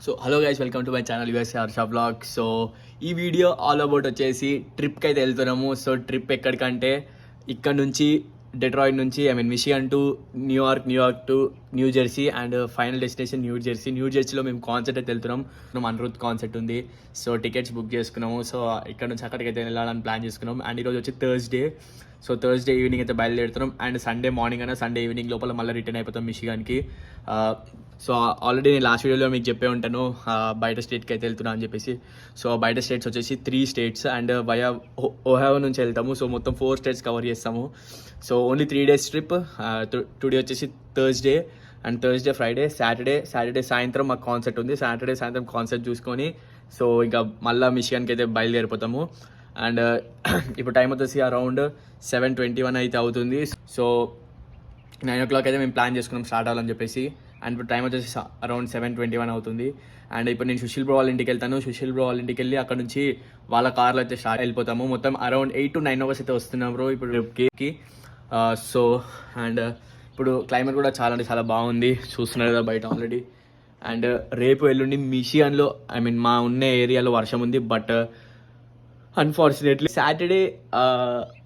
So hello guys, welcome to my channel USA Harsha blog. So ఈ video all about వచ్చేసి ట్రిప్కి అయితే వెళ్తున్నాము. సో ట్రిప్ ఎక్కడికంటే ఇక్కడ నుంచి డెట్రాయిట్ నుంచి Michigan to New York to New Jersey and final destination New జెర్సీలో మేము కాన్సర్ట్ అయితే వెళ్తున్నాం. అనిరుద్ కాన్సర్ట్ ఉంది. సో టికెట్స్ బుక్ చేసుకున్నాము. సో ఇక్కడ నుంచి అక్కడికి అయితే వెళ్ళాలని ప్లాన్ చేసుకున్నాం. అండ్ ఈరోజు వచ్చి థర్స్డే ఈవినింగ్ అయితే బయలుదేరుతున్నాం. అండ్ సండే మార్నింగ్ అయినా సండే ఈవినింగ్ లోపల మళ్ళీ రిటర్న్ అయిపోతాం మిషిగన్కి. సో ఆల్రెడీ నేను లాస్ట్ వీడియోలో మీకు చెప్పే ఉంటాను బయట స్టేట్కి అయితే వెళ్తున్నా అని చెప్పేసి. సో బయట స్టేట్స్ వచ్చేసి 3 స్టేట్స్ అండ్ వయా ఓహావో నుంచి వెళ్తాము. సో మొత్తం 4 స్టేట్స్ కవర్ చేస్తాము. So only 3 days trip. Today వచ్చేసి థర్స్డే అండ్ ఫ్రైడే సాటర్డే సాయంత్రం మాకు కాన్సర్ట్ ఉంది. సాటర్డే సాయంత్రం కాన్సర్ట్ చూసుకొని సో ఇంకా మళ్ళీ మిషిగన్కి అయితే బయలుదేరిపోతాము. అండ్ ఇప్పుడు టైం వచ్చేసి అరౌండ్ 7:21 అయితే అవుతుంది. సో 9 o'clock అయితే మేము ప్లాన్ చేసుకున్నాం స్టార్ట్ అవ్వాలని చెప్పేసి. అండ్ ఇప్పుడు టైం వచ్చేసి అరౌండ్ 7:21 అవుతుంది. అండ్ ఇప్పుడు నేను సుశీల్ బ్రో వాళ్ళ ఇంటికి వెళ్తాను. సుశీల్ బ్రో వాళ్ళ ఇంటికి వెళ్ళి అక్కడ నుంచి వాళ్ళ కార్లో అయితే స్టార్ట్ వెళ్ళిపోతాము. మొత్తం అరౌండ్ 8 to 9 hours అయితే వస్తున్నాం బ్రో ఇప్పుడు ట్రిప్కి. సో అండ్ ఇప్పుడు క్లైమేట్ కూడా చాలా అంటే చాలా బాగుంది, చూస్తున్నారు కదా బయట ఆల్రెడీ. అండ్ రేపు ఎల్లుండి మిషిగన్లో మా ఉన్న ఏరియాలో వర్షం ఉంది. బట్ అన్ఫార్చునేట్లీ సాటర్డే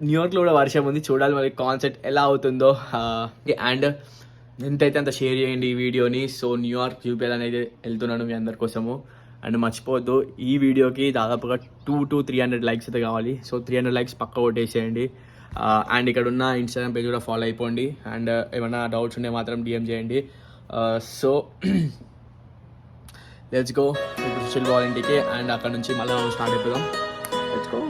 న్యూయార్క్లో కూడా వర్షం ఉంది. చూడాలి మరి కాన్సర్ట్ ఎలా అవుతుందో. అండ్ ఎంతైతే అంత షేర్ చేయండి ఈ వీడియోని. సో న్యూయార్క్ చూపించాలని అయితే వెళ్తున్నాను మీ అందరి కోసము. అండ్ మర్చిపోవద్దు, ఈ వీడియోకి దాదాపుగా 200 to 300 likes అయితే కావాలి. సో 300 likes పక్క కొట్టేసేయండి. అండ్ ఇక్కడ ఉన్న ఇన్స్టాగ్రామ్ పేజ్ కూడా ఫాలో అయిపోండి. అండ్ ఏమైనా డౌట్స్ ఉంటే మాత్రం DM చేయండి. సో లెట్స్ గో ఇప్పుడు సుశీల్ వాళ్ళ ఇంటికి. అండ్ అక్కడ నుంచి మళ్ళీ స్టార్ట్ అయిపోదాం. Let's go.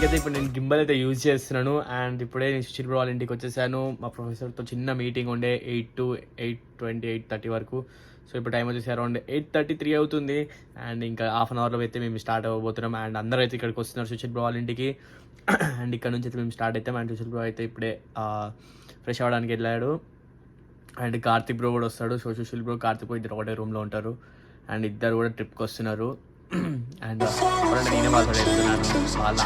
అయితే ఇప్పుడు నేను గింబల్ అయితే యూజ్ చేస్తున్నాను. అండ్ ఇప్పుడే నేను సుశీల్ బ్రో వాళ్ళ ఇంటికి వచ్చేసాను. మా ప్రొఫెసర్తో చిన్న మీటింగ్ ఉండే 8 to 8:20 8:30 వరకు. సో ఇప్పుడు టైం వచ్చేసి అరౌండ్ 8:33 అవుతుంది. అండ్ ఇంకా హాఫ్ అన్ అవర్లో అయితే మేము స్టార్ట్ అవ్వబోతున్నాం. అండ్ అందరూ అయితే ఇక్కడికి వస్తున్నారు సుశీల్ బ్రో వాళ్ళ ఇంటికి. అండ్ ఇక్కడ నుంచి అయితే మేము స్టార్ట్ అవుతాం. అండ్ సుశీల్ బ్రో అయితే ఇప్పుడే ఫ్రెష్ అవ్వడానికి వెళ్ళాడు. అండ్ కార్తిక్ బ్రో కూడా వస్తాడు. So Sushil bro Karthik bro ఇద్దరు ఒకటే రూమ్లో ఉంటారు. అండ్ ఇద్దరు కూడా ట్రిప్కి వస్తున్నారు. అండ్ నేనే వాళ్ళతో వెళ్తున్నాను వాళ్ళ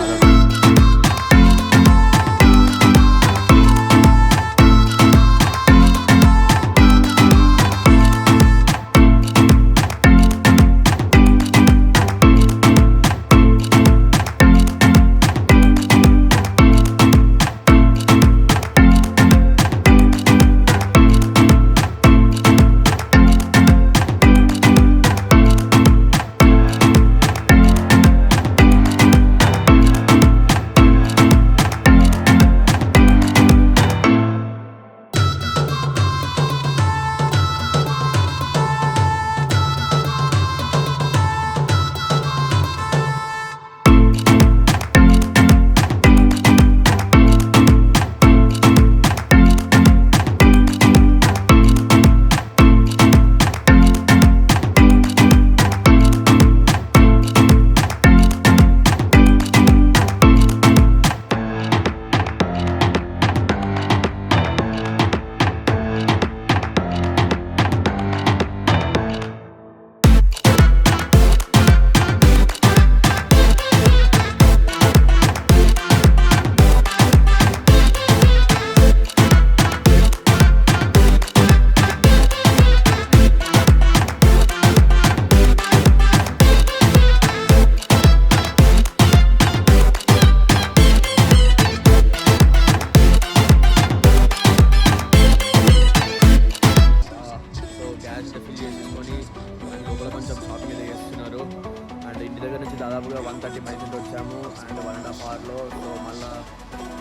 దాదాపుగా 130 miles వచ్చాము. అండ్ 1.5 hourలో. సో మళ్ళీ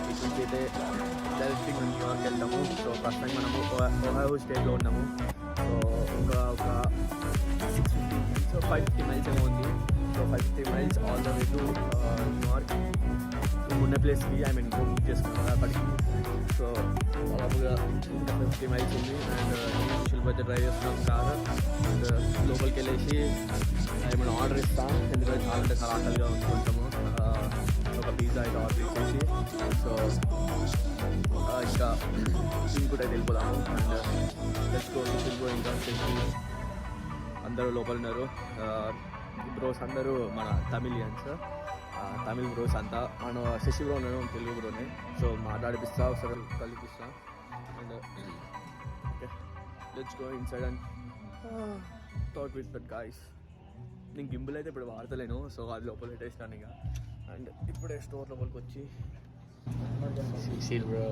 ఇటు నుంచి అయితే డైరెక్ట్గా న్యూయార్క్ వెళ్తాము. సో ప్రస్తుతానికి మనము ఓహాయో స్టేట్లో ఉన్నాము. సో ఒక 550 miles ఏమో ఉంది. So 550 miles all the way to New York. ఉన్న ప్లేస్కి బుక్ చేసుకున్నాను అక్కడికి. సో దాదాపుగా ఇంకా 50 miles ఉంది. అండ్ శిల్పతి డ్రైవ్ చేస్తున్నాం కారు. అండ్ లోపలికి వెళ్ళేసి ఏమైనా ఆర్డర్ ఇస్తాం, ఎందుకంటే చాలా అంటే చాలా ఆకలిగా ఉంది కొంచెము. ఒక పిజ్జా అయితే ఆర్డర్ ఇచ్చేసి సో తీసుకుంటే వెళ్ళిపోదాము. అండ్ లెట్స్ గో ఇంకా అందరూ లోపల ఉన్నారు. బ్రోస్ అందరూ మన తమిళియన్స్, తమిళ్ బ్రోస్ అంతా. మనం శశి బ్రో ఉన్నాను, తెలుగు బ్రోని. సో మాట్లాడిపిస్తా, ఒకసారి కలిపిస్తా. And okay, let's go inside and talk with that guys. నేను గింబుల్ అయితే ఇప్పుడు వాడతలేను, సో అది లోపల పెట్టేసినాను ఇక. అండ్ ఇప్పుడే స్టోర్ లోపలికి వచ్చి bro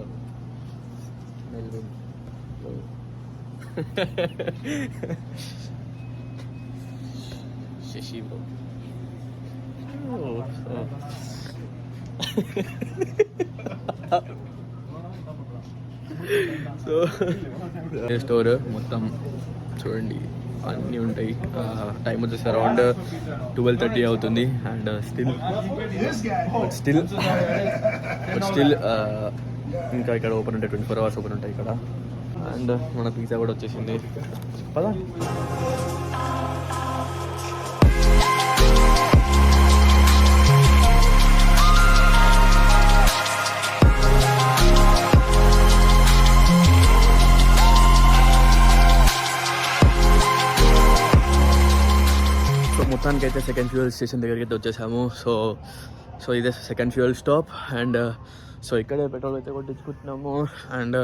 Melvin Sasi bro so store మొత్తం చూడండి, అన్నీ ఉంటాయి. టైం వచ్చేసి అరౌండ్ 12:30 అవుతుంది. అండ్ స్టిల్ ఇంకా ఇక్కడ ఓపెన్ ఉంటాయి, 24 hours ఓపెన్ ఉంటాయి ఇక్కడ. అండ్ మన పిజ్జా కూడా వచ్చేసింది. పదా మొత్తానికి అయితే సెకండ్ ఫ్యూయల్ స్టేషన్ దగ్గరికి అయితే వచ్చేసాము. సో ఇదే second fuel stop. And so ఇక్కడే పెట్రోల్ అయితే కొట్టించుకుంటున్నాము. అండ్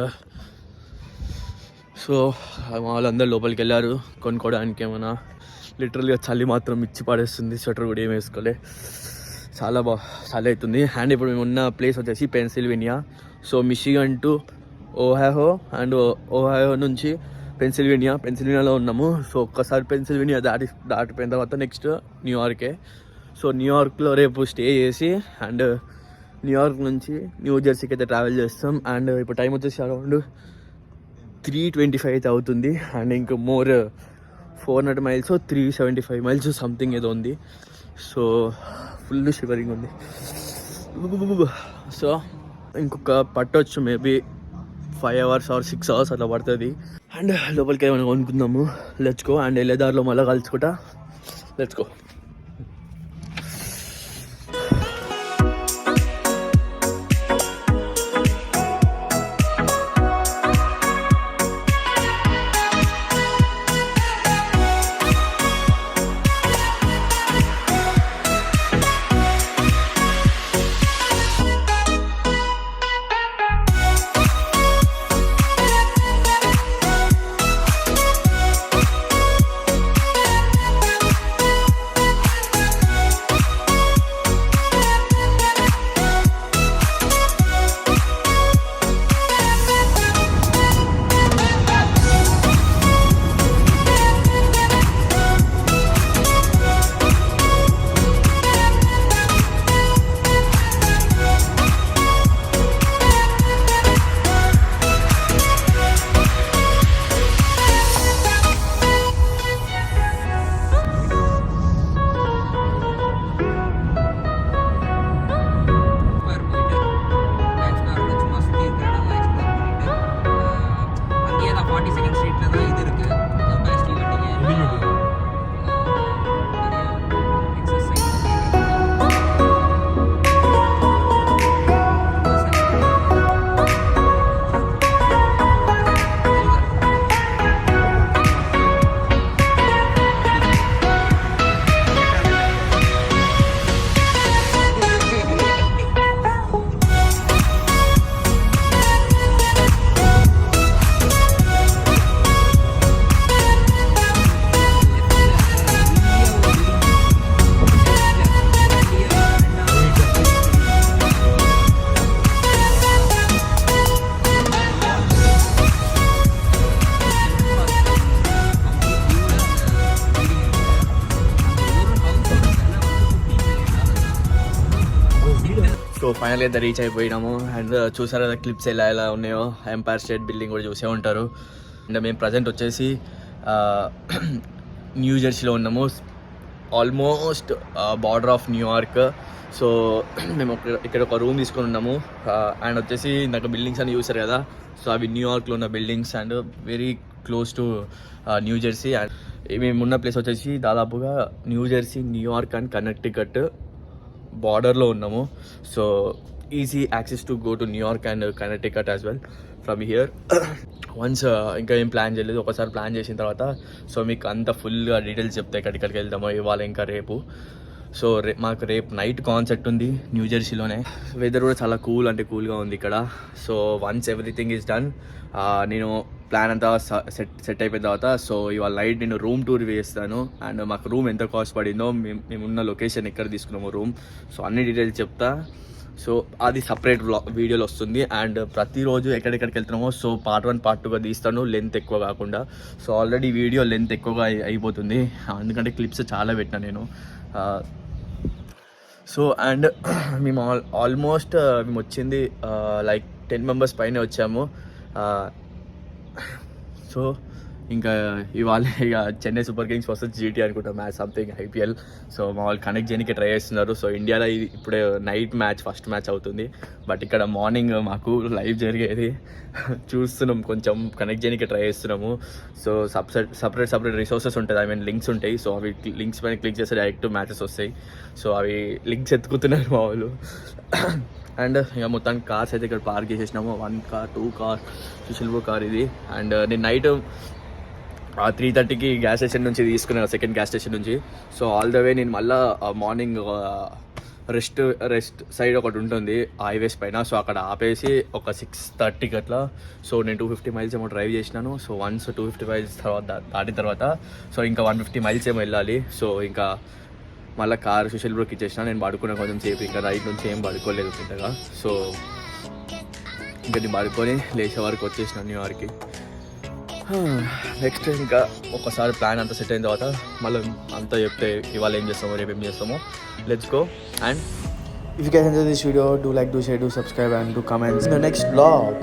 సో వాళ్ళందరూ లోపలికి వెళ్ళారు కొనుక్కోవడానికి. ఏమైనా లిటరల్గా చలి మాత్రం ఇచ్చి పడేస్తుంది. స్వెటర్ కూడా ఏం వేసుకోలే, చాలా అవుతుంది. అండ్ ఇప్పుడు మేము ఉన్న ప్లేస్ వచ్చేసి Pennsylvania. So Michigan to Ohio, and Ohio నుంచి పెన్సిల్వేనియాలో ఉన్నాము. సో ఒక్కసారి పెన్సిల్వేనియా దాటిపోయిన తర్వాత నెక్స్ట్ న్యూయార్కే. సో న్యూయార్క్లో రేపు స్టే చేసి అండ్ న్యూయార్క్ నుంచి న్యూ జెర్సీకి అయితే ట్రావెల్ చేస్తాం. అండ్ ఇప్పుడు టైం వచ్చేసి అరౌండ్ 3:25 అయితే అవుతుంది. అండ్ ఇంకా మోర్ 400 miles 375 miles సంథింగ్ ఏదో ఉంది. సో ఫుల్ షివరింగ్ ఉంది. సో ఇంకొక పట్టొచ్చు మేబీ 5 hours or 6 hours అట్లా పడుతుంది. అండ్ లోపలికి ఏమైనా కొనుక్కుందాము. Let's go. అండ్ వెళ్ళేదారిలో మళ్ళీ కలుసుకుంటా. Let's go. సో ఫైనల్గా అయితే రీచ్ అయిపోయినాము. అండ్ చూసారు కదా క్లిప్స్ ఎలా ఉన్నాయో. ఎంపైర్ స్టేట్ బిల్డింగ్ కూడా చూసే ఉంటారు. అండ్ మేము ప్రజెంట్ వచ్చేసి న్యూ జెర్సీలో ఉన్నాము, almost border of New York. So మేము ఇక్కడ ఒక రూమ్ తీసుకొని ఉన్నాము. అండ్ వచ్చేసి ఇందాక బిల్డింగ్స్ అని చూసారు కదా, సో అవి న్యూయార్క్లో ఉన్న buildings and very close to New Jersey. And మేము ఉన్న ప్లేస్ వచ్చేసి దాదాపుగా new Jersey, New York and Connecticut బార్డర్లో ఉన్నాము. So easy access to go to New York and Connecticut as well from here. Once ఇంకా ఏం ప్లాన్ చేయలేదు, ఒకసారి ప్లాన్ చేసిన తర్వాత సో మీకు అంత ఫుల్గా డీటెయిల్స్ చెప్తే ఎక్కడికి వెళ్తామో ఇవాళ ఇంకా రేపు. సో మాకు రేపు నైట్ కాన్సర్ట్ ఉంది న్యూ జెర్సీలోనే. వెదర్ కూడా చాలా కూల్గా ఉంది ఇక్కడ. So once everything is done, నేను ప్లాన్ అంతా సెట్ అయిపోయిన తర్వాత సో ఇవాళ నైట్ నేను రూమ్ టూర్ వేస్తాను. అండ్ మాకు రూమ్ ఎంత కాస్ట్ పడిందో, మేమున్న లొకేషన్ ఎక్కడ తీసుకున్నామో రూమ్, సో అన్ని డీటెయిల్స్ చెప్తా. సో అది సపరేట్ వీడియోలో వస్తుంది. అండ్ ప్రతిరోజు ఎక్కడెక్కడికి వెళ్తున్నామో సో పార్ట్ 1 పార్ట్ 2గా తీస్తాను, లెంత్ ఎక్కువ కాకుండా. సో ఆల్రెడీ వీడియో లెంత్ ఎక్కువగా అయిపోతుంది ఎందుకంటే క్లిప్స్ చాలా పెట్టినా నేను. సో అండ్ మేము ఆల్మోస్ట్ మేము వచ్చింది లైక్ 10 మెంబర్స్ పైన వచ్చాము. సో ఇంకా ఇవాళ ఇక Chennai super Kings versus GT అనుకుంటా మ్యాచ్, సంథింగ్ ఐపీఎల్. సో మా వాళ్ళు కనెక్ట్ చేయడానికి ట్రై చేస్తున్నారు. సో ఇండియాలో ఇప్పుడే నైట్ మ్యాచ్, ఫస్ట్ మ్యాచ్ అవుతుంది. బట్ ఇక్కడ మార్నింగ్ మాకు లైవ్ జరిగేది చూస్తున్నాం, కొంచెం కనెక్ట్ చేయడానికి ట్రై చేస్తున్నాము. సో సపరేట్ రిసోర్సెస్ ఉంటుంది, ఐ మీన్ లింక్స్ ఉంటాయి. సో అవి లింక్స్ పైన క్లిక్ చేస్తే డైరెక్ట్ మ్యాచెస్ వస్తాయి. సో అవి లింక్స్ ఎత్తుకుతున్నారు మా వాళ్ళు. అండ్ ఇక మొత్తానికి కార్స్ అయితే ఇక్కడ పార్క్ చేసేసినాము. 1 కార్ 2 కార్ సుశీల్బో కార్ ఇది. అండ్ నేను నైట్ 3:30కి గ్యాస్ స్టేషన్ నుంచి తీసుకున్నాను, సెకండ్ గ్యాస్ స్టేషన్ నుంచి. సో ఆల్ ద వే నేను మళ్ళీ మార్నింగ్ రెస్ట్ సైడ్ ఒకటి ఉంటుంది హైవేస్ పైన. సో అక్కడ ఆపేసి ఒక 6:30కి అట్లా సో నేను 250 మైల్స్ ఏమో డ్రైవ్ చేసినాను. సో వన్స్ 250 మైల్స్ తర్వాత దాటిన తర్వాత సో ఇంకా 150 మైల్స్ ఏమో వెళ్ళాలి. సో ఇంకా మళ్ళీ కార్ సుశీల్ బ్రోకి ఇచ్చేసిన. నేను పడుకున్నా కొంచెం సేపు, ఇంకా నైట్ నుంచి ఏం పడుకోలేదు పెద్దగా. సో ఇంకా నేను పడుకొని లేచే వరకు వచ్చేసిన న్యూయార్క్కి. నెక్స్ట్ ఇంకా ఒకసారి ప్లాన్ అంతా సెట్ అయిన తర్వాత మళ్ళీ అంతా చెప్తే ఇవాళ ఏం చేస్తామో రేపు ఏం చేస్తామో. Let's go. And if you guys enjoyed this video, do like, do share, do subscribe and do comments in the next vlog.